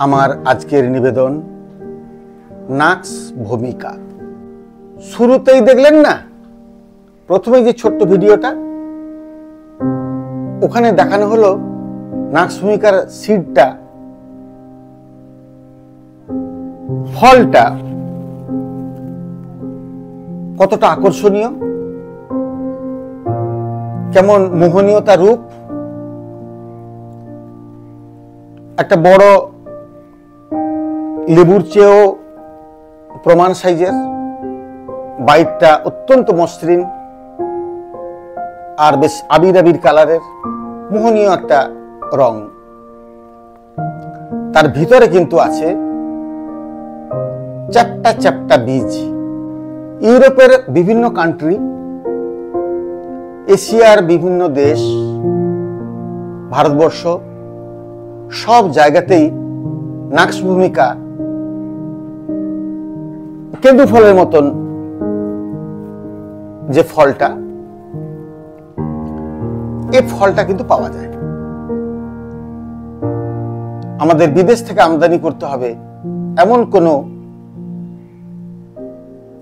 আমার আজকের নিবেদন নাক্স ভূমিকা। শুরুতেই দেখলেন না, প্রথমে যে ছোট্ট ভিডিওটা, ওখানে দেখানো হলো নাক্স ভূমিকার সিডটা, ফলটা কতটা আকর্ষণীয়, কেমন মোহনীয় তার রূপ, একটা বড় লেবুর চেয়েও প্রমাণ সাইজের, বাইটটা অত্যন্ত মসৃণ আর বেশ আবির আবির কালারের, মোহনীয় একটা রং। তার ভিতরে কিন্তু আছে চ্যাপ্টা চ্যাপ্টা বীজ। ইউরোপের বিভিন্ন কান্ট্রি, এশিয়ার বিভিন্ন দেশ, ভারতবর্ষ, সব জায়গাতেই নাক্স ভূমিকা কেঁদু ফলের মতন যে ফলটা, এই ফলটা কিন্তু পাওয়া যায়। আমাদের বিদেশ থেকে আমদানি করতে হবে এমন কোনো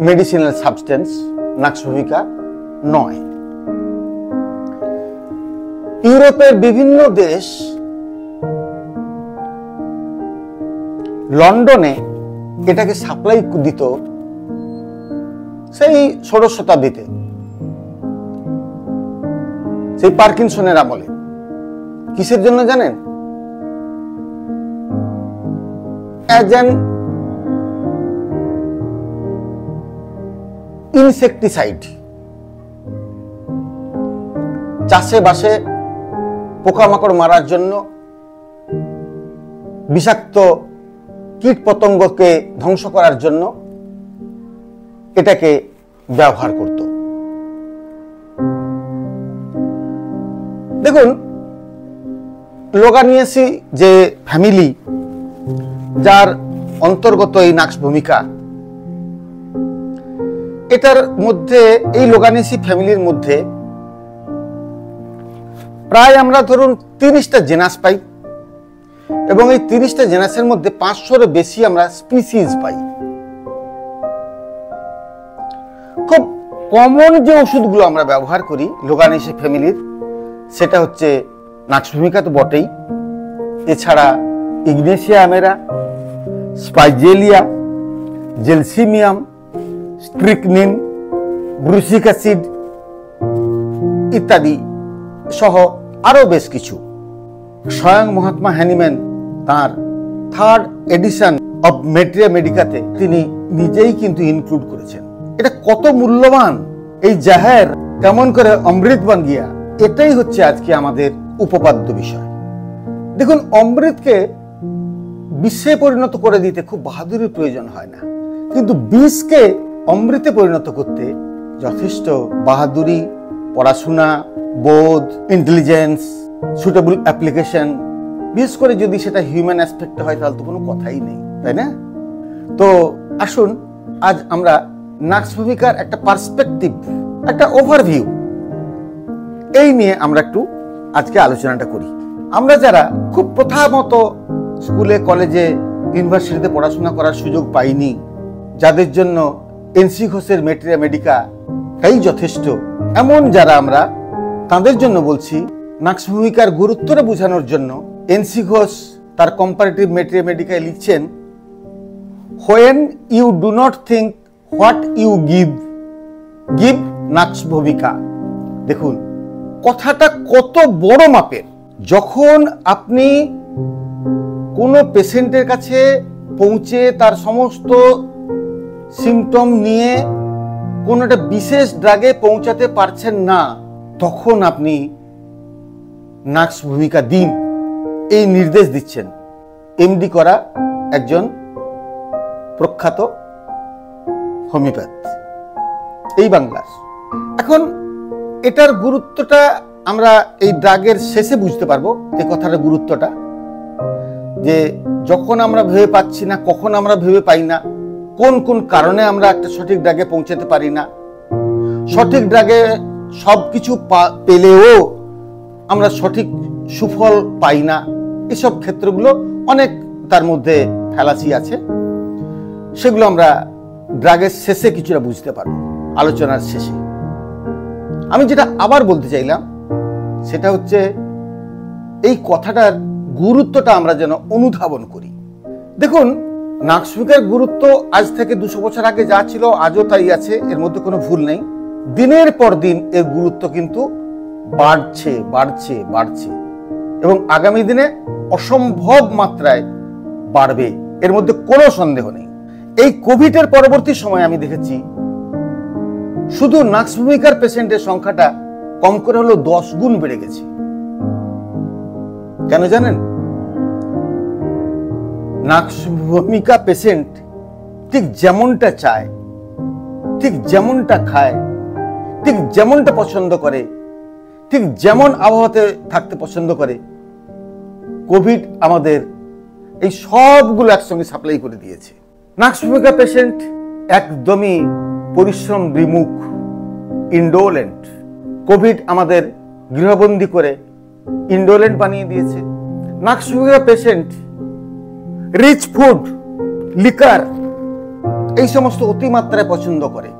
মেডিসিনাল সাবস্টেন্স নাক্স ভূমিকা নয়। ইউরোপের বিভিন্ন দেশ, লন্ডনে এটাকে সাপ্লাই দিত সেই 16 শতাব্দীতে, সেই পার্কিনসনের আমলে। কিসের জন্য জানেন? অ্যাজ অ্যান ইনসেকটিসাইড, চাষে বাসে পোকামাকড় মারার জন্য, বিষাক্ত কীট পতঙ্গকে ধ্বংস করার জন্য এটাকে ব্যবহার করত। দেখুন, লোগানিয়েসি যে ফ্যামিলি, যার অন্তর্গত এই নাক্স ভূমিকা, এটার মধ্যে, এই লোগানিয়েসি ফ্যামিলির মধ্যে প্রায় আমরা ধরুন 30টা জেনাস পাই, এবং এই 30টা জেনাসের মধ্যে 500-এর বেশি আমরা স্পিসিস পাই। খুব কমন যে ওষুধগুলো আমরা ব্যবহার করি লোগানিয়েসি ফ্যামিলির, সেটা হচ্ছে নাক্স ভূমিকা তো বটেই, এছাড়া Ignatia আমেরা, Spigelia, gelsemium, strychnine, ব্রুসিক acid ইত্যাদি সহ আরো বেশ কিছু। স্বয়ং মহাত্মা হ্যানিম্যান তার 3rd এডিশন অব মেটেরিয়া মেডিকাতে তিনি নিজেই কিন্তু ইনক্লুড করেছেন। এটা কত মূল্যবান এই জাহের, কেমন করে অমৃত বান গিয়া, এটাই হচ্ছে আজকে আমাদের উপপাদ্য বিষয়। দেখুন, অমৃতকে বিষে পরিণত করে দিতে খুব বাহাদুরির প্রয়োজন হয় না, কিন্তু বিষকে অমৃতে পরিণত করতে যথেষ্ট বাহাদুরি, পড়াশোনা, বোধ, ইন্টেলিজেন্স, সুটেবল অ্যাপ্লিকেশন, বিশেষ করে যদি সেটা হিউম্যান অ্যাসপেক্ট হয় তাহলে তো কোনো কথাই নেই, তাই না? তো আসুন আজ আমরা নাক্স ভূমিকার একটা পার্সপেক্টিভ, একটা ওভারভিউ, এই নিয়ে আমরা একটু আজকে আলোচনাটা করি। আমরা যারা খুব প্রথামত স্কুলে, কলেজে, ইউনিভার্সিটিতে পড়াশোনা করার সুযোগ পাইনি, যাদের জন্য এনসি ঘোষের মেটেরিয়া মেডিকা তাই যথেষ্ট, এমন যারা আমরা, তাদের জন্য বলছি, নাক্স ভূমিকার গুরুত্বটা বোঝানোর জন্য এনসি ঘোষ তার কম্পারেটিভ মেটেরিয়া মেডিকায় লিখছেন, when you do not think what you give, give নাক্স ভূমিকা। দেখুন কথাটা কত বড় মাপের। যখন আপনি কোনো পেশেন্টের কাছে পৌঁছে তার সমস্ত সিমটম নিয়ে কোনো একটা বিশেষ ড্রাগে পৌঁছাতে পারছেন না, তখন আপনি নাক্স ভূমিকা দিন, এই নির্দেশ দিচ্ছেন এমডি করা একজন প্রখ্যাত হোমিওপ্যাথ এই বাংলার। এখন এটার গুরুত্বটা আমরা এই ড্রাগের শেষে বুঝতে পারবো, এই কথাটার গুরুত্বটা, যে যখন আমরা ভেবে পাচ্ছি না, কখন আমরা ভেবে পাই না, কোন কোন কারণে আমরা একটা সঠিক ড্রাগে পৌঁছাতে পারি না, সঠিক ড্রাগে সবকিছু পেলেও আমরা সঠিক সুফল পাই না, এসব ক্ষেত্রগুলো অনেক তার মধ্যে ফ্যালাসি আছে, সেগুলো আমরা ড্রাগের শেষে কিছুটা বুঝতে পারবো, আলোচনার শেষে। আমি যেটা আবার বলতে চাইলাম সেটা হচ্ছে এই কথাটার গুরুত্বটা আমরা যেন অনুধাবন করি। দেখুন, নাকসুমিকার গুরুত্ব আজ থেকে 200 বছর আগে যা ছিল আজও তাই আছে, এর মধ্যে কোনো ভুল নেই। দিনের পর দিন এর গুরুত্ব কিন্তু বাড়ছে বাড়ছে বাড়ছে এবং আগামী দিনে অসম্ভব মাত্রায় বাড়বে, এর মধ্যে কোনো সন্দেহ নেই। এই কোভিডের পরবর্তী সময়ে আমি দেখেছি শুধু নাকসুমিকার পেশেন্টের সংখ্যাটা কম করে হলো 10 গুণ বেড়ে গেছে। কেন জানেন? নাকসুমিকা পেশেন্ট ঠিক যেমনটা চায়, ঠিক যেমনটা খায়, ঠিক যেমনটা পছন্দ করে, ঠিক যেমন আবহাওয়াতে থাকতে পছন্দ করে, কোভিড আমাদের এই সবগুলো একসঙ্গে সাপ্লাই করে দিয়েছে। নাকসুমিকা পেশেন্ট একদমই পরিশ্রম বিমুখ, ইন্ডোলেন্ট। কোভিড আমাদের গৃহবন্দী করে ইন্ডোলেন্ট বানিয়ে দিয়েছে। নাকসুমিকা পেশেন্ট রিচ ফুড, লিকার, এই সমস্ত অতিমাত্রায় পছন্দ করে।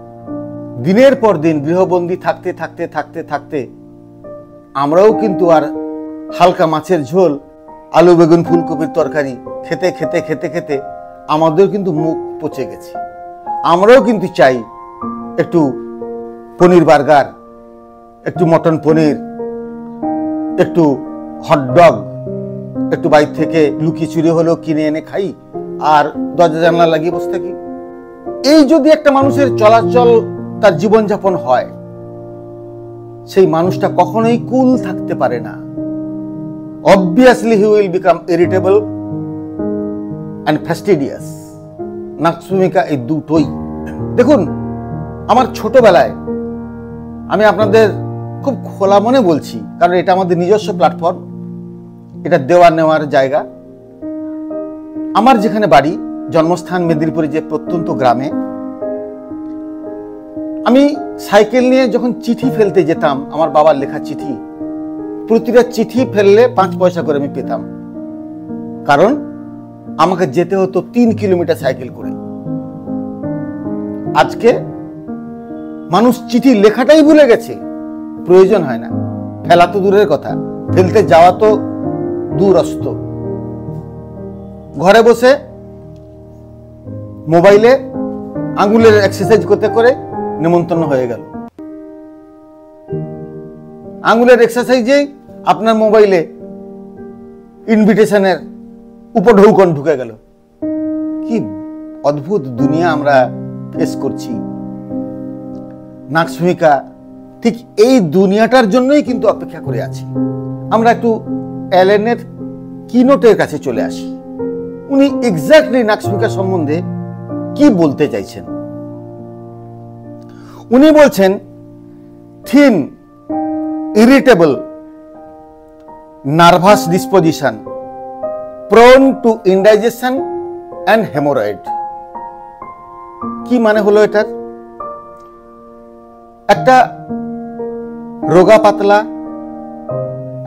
দিনের পর দিন গৃহবন্দী থাকতে থাকতে থাকতে থাকতে আমরাও কিন্তু আর হালকা মাছের ঝোল, আলু বেগুন ফুলকপির তরকারি খেতে খেতে খেতে খেতে আমাদের কিন্তু মুখ পচে গেছে। আমরাও কিন্তু চাই একটু পনির বার্গার, একটু মটন পনির, একটু হটডগ, একটু বাইরে থেকে লুকিয়ে চুরি হলেও কিনে এনে খাই আর দরজা জানলা লাগিয়ে বসে থাকি। এই যদি একটা মানুষের চলাচল, তার জীবনযাপন হয়, সেই মানুষটা কখনোই কুল থাকতে পারে না। Obviously he will become irritable and fastidious. নাকসুমিকা এই দুটোই। দেখুন, আমার ছোটবেলায়, আমি আপনাদের খুব খোলা মনে বলছি কারণ এটা আমাদের নিজস্ব প্ল্যাটফর্ম, এটা দেওয়া নেওয়ার জায়গা। আমার যেখানে বাড়ি, জন্মস্থান মেদিনীপুরে যে প্রত্যন্ত গ্রামে, আমি সাইকেল নিয়ে যখন চিঠি ফেলতে যেতাম, আমার বাবার লেখা চিঠি, প্রতিটা চিঠি ফেললে 5 পয়সা করে আমি পেতাম, কারণ আমাকে যেতে হতো 3 কিলোমিটার সাইকেল করে। আজকে মানুষ চিঠি লেখাটাই ভুলে গেছে, প্রয়োজন হয় না, ফেলা তো দূরের কথা, ফেলতে যাওয়া তো দূরস্থ। ঘরে বসে মোবাইলে আঙ্গুলের এক্সারসাইজ করতে করে নিমন্ত্রণ হয়ে গেল। আঙ্গুলের এক্সারসাইজেই আপনার মোবাইলে ইনভিটেশনের উপঢৌকন ঢুকে গেল। কি অদ্ভুত দুনিয়া আমরা ফেস করছি। নাকসুমিকা ঠিক এই দুনিয়াটার জন্যই কিন্তু অপেক্ষা করে আছি। আমরা একটু অ্যালেনের কিনোটের কাছে চলে আসি। উনি এক্স্যাক্টলি নাকসুমিকা সম্বন্ধে কি বলতে চাইছেন। উনি বলছেন, thin, irritable, nervous disposition, prone two indigestion and haemorrhoid. কি মানে হলো এটার? একটা রোগা পাতলা,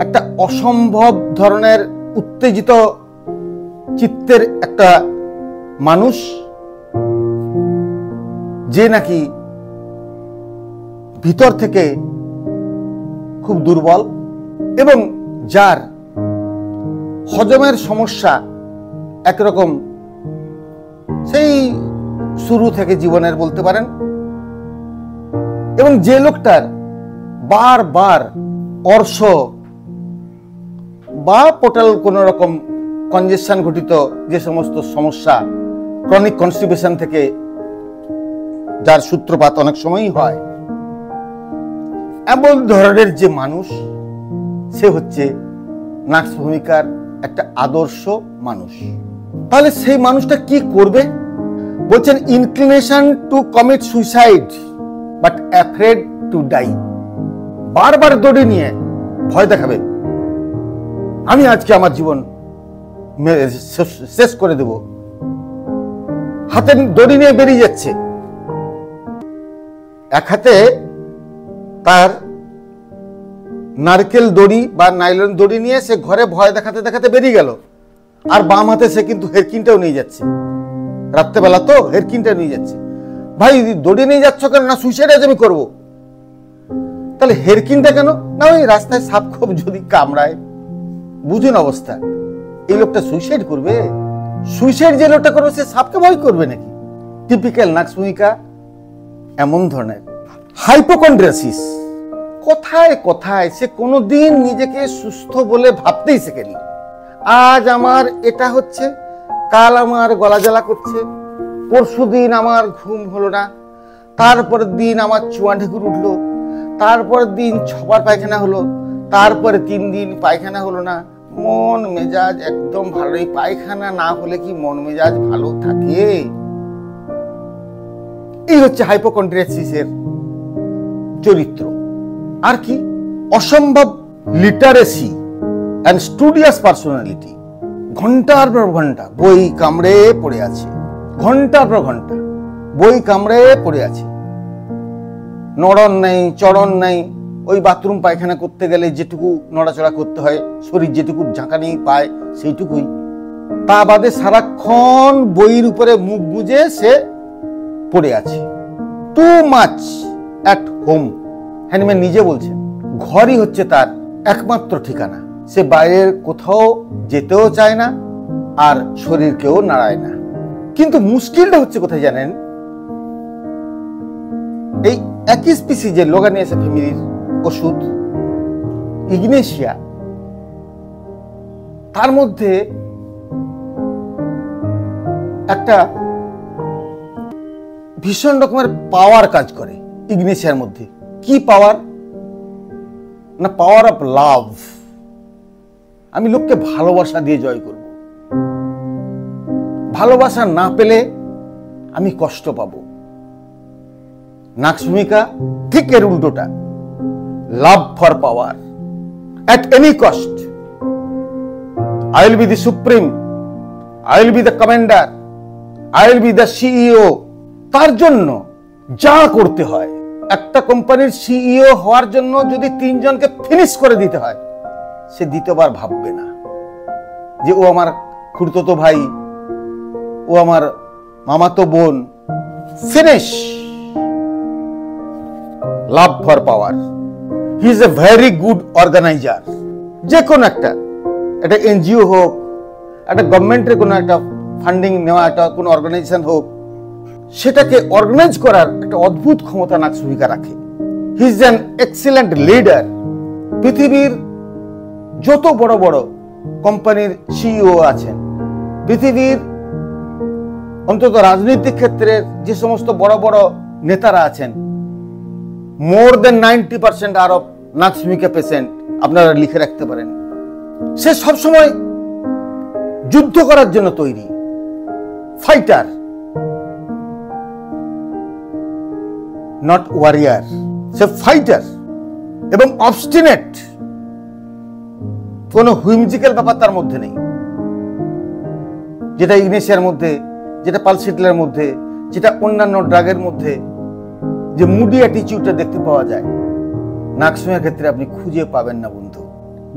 একটা অসম্ভব ধরনের উত্তেজিত চিত্তের একটা মানুষ, যে নাকি ভিতর থেকে খুব দুর্বল এবং যার হজমের সমস্যা একরকম সেই শুরু থেকে জীবনের বলতে পারেন, এবং যে লোকটার বারবার অর্শ বা পোর্টাল কোন রকম কনজেশন ঘটিত যে সমস্ত সমস্যা, ক্রনিক কনস্টিপেশন থেকে যার সূত্রপাত অনেক সময়ই হয়, এমন ধরনের যে মানুষ, সে হচ্ছে নাকসুমিকার একটা আদর্শ মানুষ। তাহলে সেই মানুষটা কি করবে? বলছেন, inclination to commit suicide but afraid to die. বারবার দড়ি নিয়ে ভয় দেখাবে, আমি আজকে আমার জীবন শেষ করে দেব, হাতে দড়ি নিয়ে বেরিয়ে যাচ্ছে। এক হাতে তার নারকেল দড়ি বা নাইলন দড়ি নিয়ে সে ঘরে ভয় দেখাতে দেখাতে বেরিয়ে গেল, আর বাম হাতে সে কিন্তু হেরকিনটাও নিয়ে যাচ্ছে, রাত্রেবেলা তো হেরকিনটা নিয়ে যাচ্ছে। ভাই দড়ি নিয়ে যাচ্ছ কেন? না সুইসাইড আজ আমি করবো। তাহলে হেরকিনটা কেন? না ওই রাস্তায় সাপ খোপ যদি কামড়ায়, বুঝুন অবস্থা, এই লোকটা সুইসাইড করবে? সুইসাইড যে লোকটা করবে সে সাপকে ভয় করবে নাকি? টিপিক্যাল নাকসুমিকা এমন ধরনের। হাইপোকন্ড্রিয়াসিস, কোথায় কোথায় সে কোনোদিন নিজেকে সুস্থ বলে ভাবতেই শেখেনি। আজ আমার এটা হচ্ছে, কাল আমার গলা জ্বালা করছে, পরশুদিন আমার ঘুম হলো না, তারপরের দিন আমার চুয়া ঢেকুর উঠলো, তারপরের দিন 6 বার পায়খানা হলো, তারপরে 3 দিন পায়খানা হলো না, মন মেজাজ একদম ভালোই। পায়খানা না হলে কি মন মেজাজ ভালো থাকে? এই হচ্ছে হাইপোকন্ড্রিয়াসিসের চরিত্র। আর কি? অসম্ভব লিটারেসি অ্যান্ড স্টুডিয়াস পার্সোনালিটি। ঘন্টার পর ঘন্টা বই কামড়ে পড়ে আছে, ঘন্টার পর ঘন্টা বই কামড়ে পড়ে আছে, নড়ন নেই, চড়ন নেই। ওই বাথরুম পায়খানা করতে গেলে যেটুকু নড়াচড়া করতে হয়, শরীর যেটুকু ঝাঁকানি পায় সেইটুকুই। তা বাদে সারাক্ষণ বইয়ের উপরে মুখ গুজে সে পড়ে আছে। Too much at home. Hahnemann নিজে বলছেন ঘরই হচ্ছে তার একমাত্র ঠিকানা। সে বাইরের কোথাও যেতেও চায় না, আর শরীরকেও নাড়ায় না। কিন্তু মুশকিলটা হচ্ছে কোথায় জানেন? এই একই স্পিসিজের লোগানিয়াসা ফ্যামিলির ওষুধ ইগনেশিয়া, তার মধ্যে একটা ভীষণ রকমের পাওয়ার কাজ করে ইগনেশিয়ার মধ্যে। কি পাওয়ার? না পাওয়ার অফ লাভ। আমি লোককে ভালোবাসা দিয়ে জয় করব। ভালোবাসা না পেলে আমি কষ্ট পাব। নাকসুমিকা ঠিক এর উল্টোটা, লাভ for power at any cost. I will be the supreme, I will be the commander, I will be the CEO. তার জন্য যা করতে হয়, একটা কোম্পানির সিইও হওয়ার জন্য যদি 3 জনকে ফিনিশ করে দিতে হয়, সে দ্বিতীয়বার ভাববে না যে ও আমার খুড়তো ভাই, ও আমার মামাতো বোন। Finish. Love for power. He is a very good organiser. যে কোনো একটা এনজিও হোক, একটা গভর্নমেন্টের কোনো একটা ফান্ডিং নেওয়া একটা কোনো অর্গানাইজেশন হোক, সেটাকে অর্গানাইজ করার একটা অদ্ভুত ক্ষমতা নাকসুমিকা রাখে। He is an excellent leader. পৃথিবীর যত বড় বড় কোম্পানির সিইও আছেন, পৃথিবীর অন্তত রাজনৈতিক ক্ষেত্রে যে সমস্ত বড় বড় নেতারা আছেন, মোর দেন 90% আর অফ নাকসুমিকা পেশেন্ট। আপনারা লিখে রাখতে পারেন। সে সবসময় যুদ্ধ করার জন্য তৈরি, fighter, not warrior. Say fighter এবং অবস্টিনেট। কোনো হুইমজিক্যাল ব্যাপার তার মধ্যে নেই, যেটা ইগনেশিয়ার মধ্যে, যেটা পালসিটলের মধ্যে, যেটা অন্যান্য ড্রাগের মধ্যে যে মুডি অ্যাটিটিউডটা দেখতে পাওয়া যায়, নাকসুমিকার ক্ষেত্রে আপনি খুঁজে পাবেন না বন্ধু।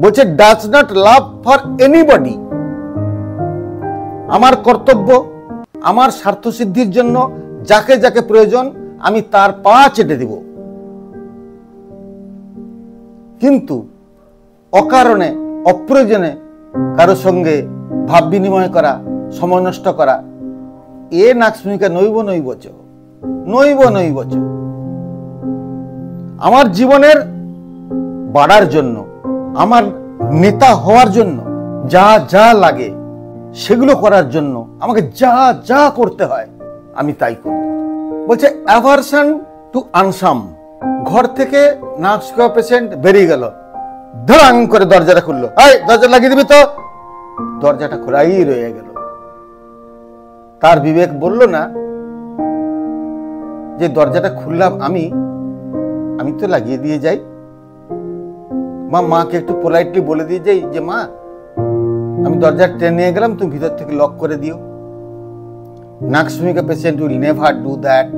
বলছে does not love for anybody. আমার কর্তব্য, আমার স্বার্থ সিদ্ধির জন্য যাকে যাকে প্রয়োজন আমি তার পা চেটে দিব, কিন্তু অকারণে অপ্রয়োজনে কারো সঙ্গে ভাব বিনিময় করা, সময় নষ্ট করা, এ নাকসুমিকা নৈব নৈবচ, নৈব নৈবচ। আমার জীবনের বাড়ার জন্য, আমার নেতা হওয়ার জন্য যা যা লাগে সেগুলো করার জন্য আমাকে যা যা করতে হয় আমি তাই করব। বলছে অ্যাভারশন টু আনসাম। ঘর থেকে নাকসুমিকা পেশেন্ট বেরিয়ে গেল, ধড়াং করে দরজাটা খুললো। এই দরজা লাগিয়ে দিবি তো। দরজাটা খোলাই রয়ে গেল। তার বিবেক বলল না যে দরজাটা খুললাম আমি তো লাগিয়ে দিয়ে যাই। মাকে একটু পোলাইটলি বলে দিয়ে যাই যে মা আমি দরজা টেনে নিয়ে গেলাম, তুমি ভিতর থেকে লক করে দিও। নাকসুমিকা patient will never do that.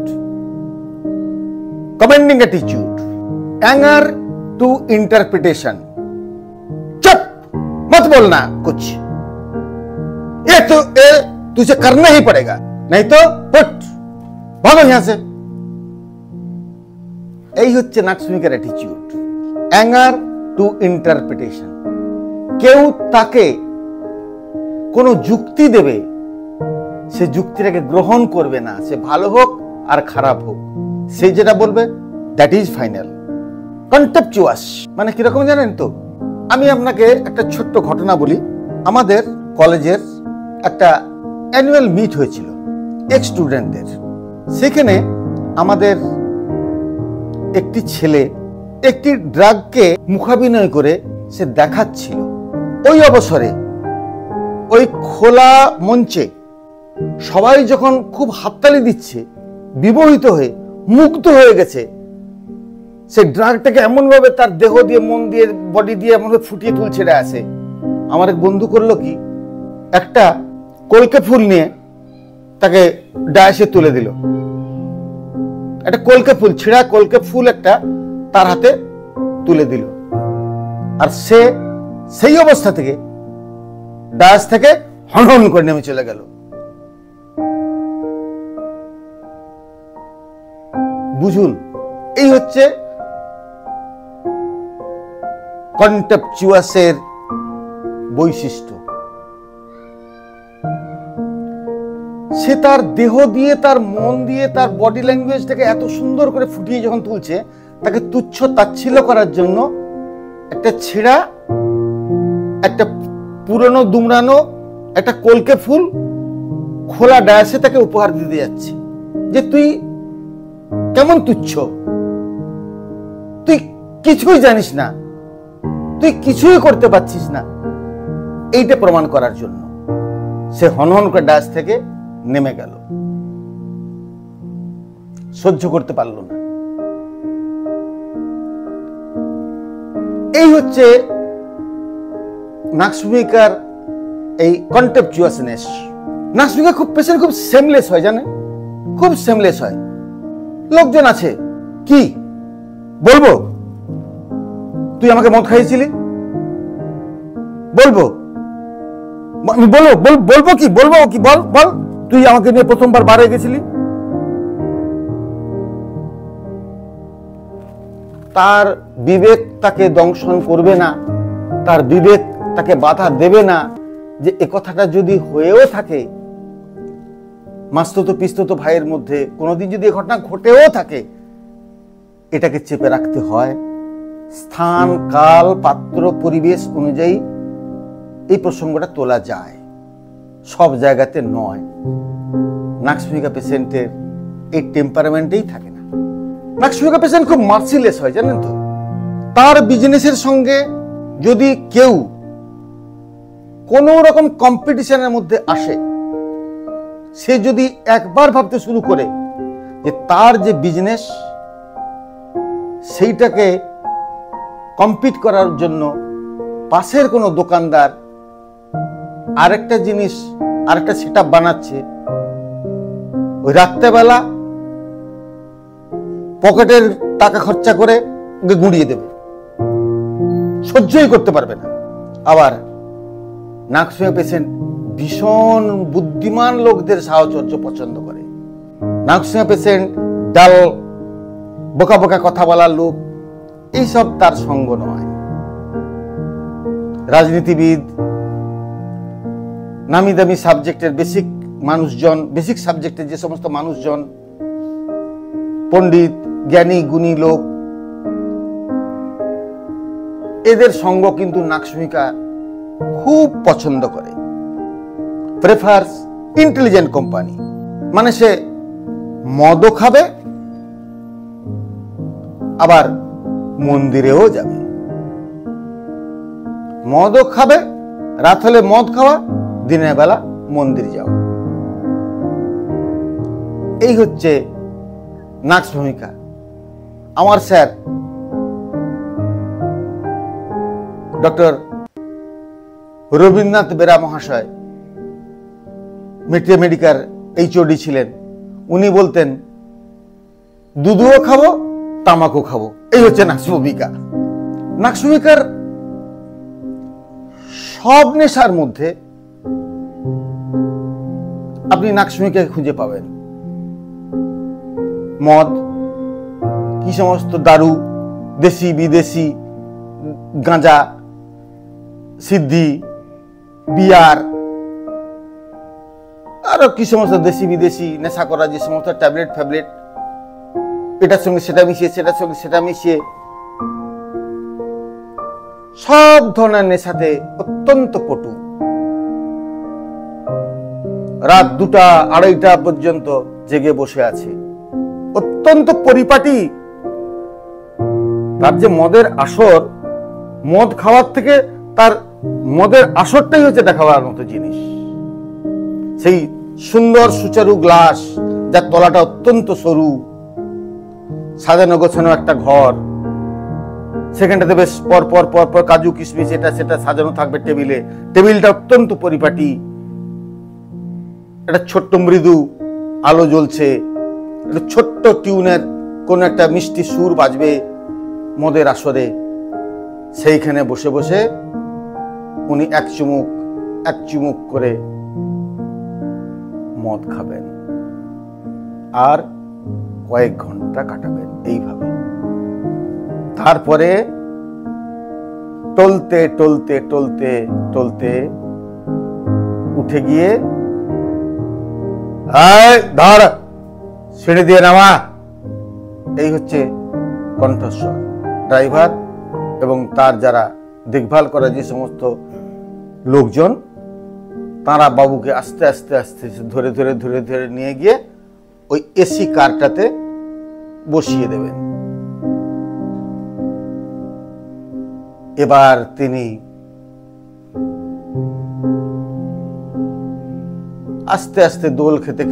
Commanding attitude, anger to interpretation. চুপ, মত বলনা কুছ। ये तुझे करना ही पड़ेगा, नहीं तो फट भागो यहां से। এই হচ্ছে নাকসুমিকার অ্যাটিটিউড, অ্যাঙ্গার টু ইন্টারপ্রিটেশন। কেউ তাকে কোনো যুক্তি দেবে, সে যুক্তিটাকে গ্রহণ করবে না, সে ভালো হোক আর খারাপ হোক, সে যেটা বলবে দ্যাট ইজ ফাইনাল। কন্টেম্পচুয়াস মানে কিরকম জানেন তো? আমি আপনাকে একটা ছোট্ট ঘটনা বলি। আমাদের কলেজের একটা অ্যানুয়াল মিট হয়েছিল এক্স স্টুডেন্টদের। সেখানে আমাদের একটি ছেলে একটি ড্রাগকে মুখাভিনয় করে সে দেখাচ্ছিল। ওই অবসরে ওই খোলা মঞ্চে সবাই যখন খুব হাততালি দিচ্ছে, বিমোহিত হয়ে মুগ্ধ হয়ে গেছে, সে ড্রাগটাকে এমন ভাবে তার দেহ দিয়ে, মন দিয়ে, বডি দিয়ে এমন ভাবে ফুটিয়ে তুলছে আসে। আমার এক বন্ধু করলো কি, একটা কলকে ফুল নিয়ে তাকে ডায়াসে তুলে দিল। একটা কলকে ফুল, ছিঁড়া কলকে ফুল একটা তার হাতে তুলে দিল, আর সে সেই অবস্থা থেকে ডায়াস থেকে হনহন করে নেমে চলে গেল। বুঝুন, এই হচ্ছে কন্টেম্পচুয়াসের বৈশিষ্ট্য। সে তার দেহ দিয়ে, তার মন দিয়ে, তার বডি ল্যাঙ্গুয়েজটাকে এত সুন্দর করে ফুটিয়ে যখন তুলছে, তাকে তুচ্ছ তাচ্ছিল্য করার জন্য একটা ছেঁড়া, একটা পুরনো দুমড়ানো একটা কলকে ফুল খোলা ডায়াসে তাকে উপহার দিতে যাচ্ছে, যে তুই কেমন তুচ্ছ, তুই কিছুই জানিস না, তুই কিছুই করতে পারছিস না। এইটা প্রমাণ করার জন্য সে হনহন করে ডায়াস থেকে নেমে গেল, সহ্য করতে পারল না। এই হচ্ছে নাকসুমিকার এই কন্টেম্পচুয়াসনেস। নাকসুমিকা খুব পেশেন্ট, খুব সেমলেস হয়, জানেন, খুব সেমলেস হয়। লোকজন আছে, কি বলবো, তুই আমাকে মদ খাইয়েছিলি, বলবো বলবো কি বল বল, তুই আমাকে নিয়ে প্রথমবার বারে গেছিলি। তার বিবেক তাকে দংশন করবে না, তার বিবেক তাকে বাধা দেবে না যে এ কথাটা যদি হয়েও থাকে, মাস্তত পিস্তত ভাইয়ের মধ্যে কোনোদিন যদি এ ঘটনা ঘটেও থাকে, এটাকে চেপে রাখতে হয়। স্থান, কাল, পাত্র, পরিবেশ অনুযায়ী এই প্রসঙ্গটা তোলা যায়, সব জায়গাতে নয়। নাকসুমিকা পেশেন্টের এই টেম্পারামেন্টেই থাকে না। নাকসুমিকা পেশেন্ট খুব মার্সিলেস হয়, জানেন তো। তার বিজনেসের সঙ্গে যদি কেউ কোন রকম কম্পিটিশনের মধ্যে আসে, সে যদি একবার ভাবতে শুরু করে যে তার যে বিজনেস, সেইটাকে কম্পিট করার জন্য পাশের কোনো দোকানদার আরেকটা জিনিস, আরেকটা সেটআপ বানাচ্ছে, ওই রাত্রেবেলা পকেটের টাকা খরচা করে ওকে গুঁড়িয়ে দেবে, সহ্যই করতে পারবে না। আবার নাকসুমিকা পেশেন্ট ভীষণ বুদ্ধিমান লোকদের সাহচর্য পছন্দ করে। নাকসুমিকা পেশেন্ট ডাল বোকা বোকা কথা বলার লোক, এইসব তার সঙ্গ নয়। রাজনীতিবিদ, নামি দামি সাবজেক্টের বেসিক মানুষজন, বেসিক সাবজেক্টের যে সমস্ত মানুষজন, পণ্ডিত, জ্ঞানী, গুণী লোক, এদের সঙ্গ কিন্তু নাকসুমিকা খুব পছন্দ করে। প্রেফার্স ইন্টেলিজেন্ট কোম্পানি, মানে সে মদও খাবে, আবার মন্দিরেও যাবে। মদও খাবে, রাত হলে মদ খাওয়া, দিনের বেলা মন্দির যাওয়া। এই হচ্ছে নাকসুমিকা। আমার স্যার ডক্টর রবীন্দ্রনাথ বেরা মহাশয় মেট্রিয়া মেডিকার HOD ছিলেন। উনি বলতেন, দুধও খাবো, তামাকও খাবো। এই হচ্ছে নাকসুমিকা। নাকসুমিকার সব নেশার মধ্যে আপনি নাকসুমিকাকে খুঁজে পাবেন। মদ, কি সমস্ত দারু, দেশি বিদেশি, গাঁজা, সিদ্ধি, বিয়ার, আরো কি সমস্ত দেশি বিদেশি নেশা করা যে সমস্ত ট্যাবলেট ফ্যাবলেট, এটার সঙ্গে সেটা মিশিয়ে, সেটার সঙ্গে সেটা মিশিয়ে সব ধরনের নেশাতে অত্যন্ত পটু। রাত 2টা 2:30টা পর্যন্ত জেগে বসে আছে, অত্যন্ত পরিপাটি। তার যে মদের আসর, মদ খাওয়ার থেকে তার মদের আসরটাই হচ্ছে দেখাবার মতো জিনিস। সেই সুন্দর সুচারু গ্লাস, যার তলাটা অত্যন্ত সরু, সাজানো গোছানো একটা ঘর, সেখানটাতে বেশ পর পর পর পর কাজু কিশমিশ এটা সেটা সাজানো থাকবে টেবিলে। টেবিলটা অত্যন্ত পরিপাটি, একটা ছোট্ট মৃদু আলো জ্বলছে, একটা ছোট্ট টিউনের কোন একটা মিষ্টি সুর বাজবে মদের আসরে। সেইখানে বসে বসে উনি এক চুমুক করে মদ খাবেন আর কয়েক ঘন্টা কাটাবেন এইভাবে। তারপরে টলতে টলতে টলতে টলতে উঠে গিয়ে, ধর ছেড়ে দিয়ে নামা, এই হচ্ছে কণ্ঠস্বর। ড্রাইভার এবং তার যারা দেখভাল করে যে সমস্ত লোকজন, তারা বাবুকে আস্তে আস্তে আস্তে ধরে ধরে ধরে ধরে নিয়ে গিয়ে ওই এসি কারটাতে বসিয়ে দেবেন। এবার তিনি আস্তে আস্তে দোল খেতে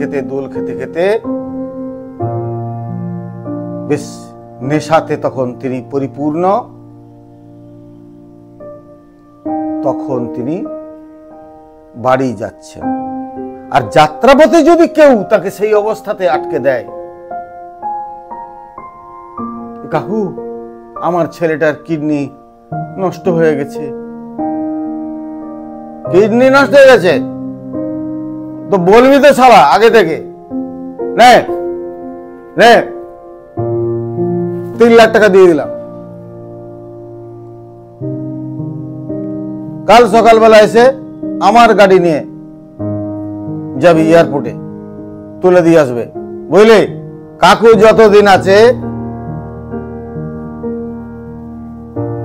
খেতে বেশ নেশাতে তখন তিনি পরিপূর্ণ। তখন তিনি বাড়ি যাচ্ছেন। আর যাত্রাপথে যদি কেউ তাকে সেই অবস্থাতে আটকে দেয়, কাকু আমার ছেলেটার কিডনি নষ্ট হয়ে গেছে, কিডনি নষ্ট হয়ে গেছে, তো বলবি তো সালা আগে থেকে, নে 3 লাখ টাকা দিয়ে দিলাম, কাল সকালবেলা এসে আমার গাড়ি নিয়ে যাবি এয়ারপোর্টে, তুলে দিয়ে আসবে, বুঝলি? কাকু যতদিন আছে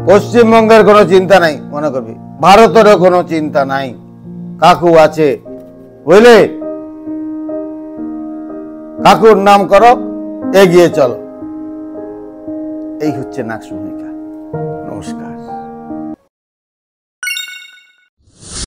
পশ্চিমবঙ্গের কোনো চিন্তা নাই, মনে করবি ভারতেরও কোনো চিন্তা নাই, কাকু আছে, বুঝলি? কাকুর নাম করো, এগিয়ে চলো। এই হচ্ছে নাকসুমিকা। নমস্কার।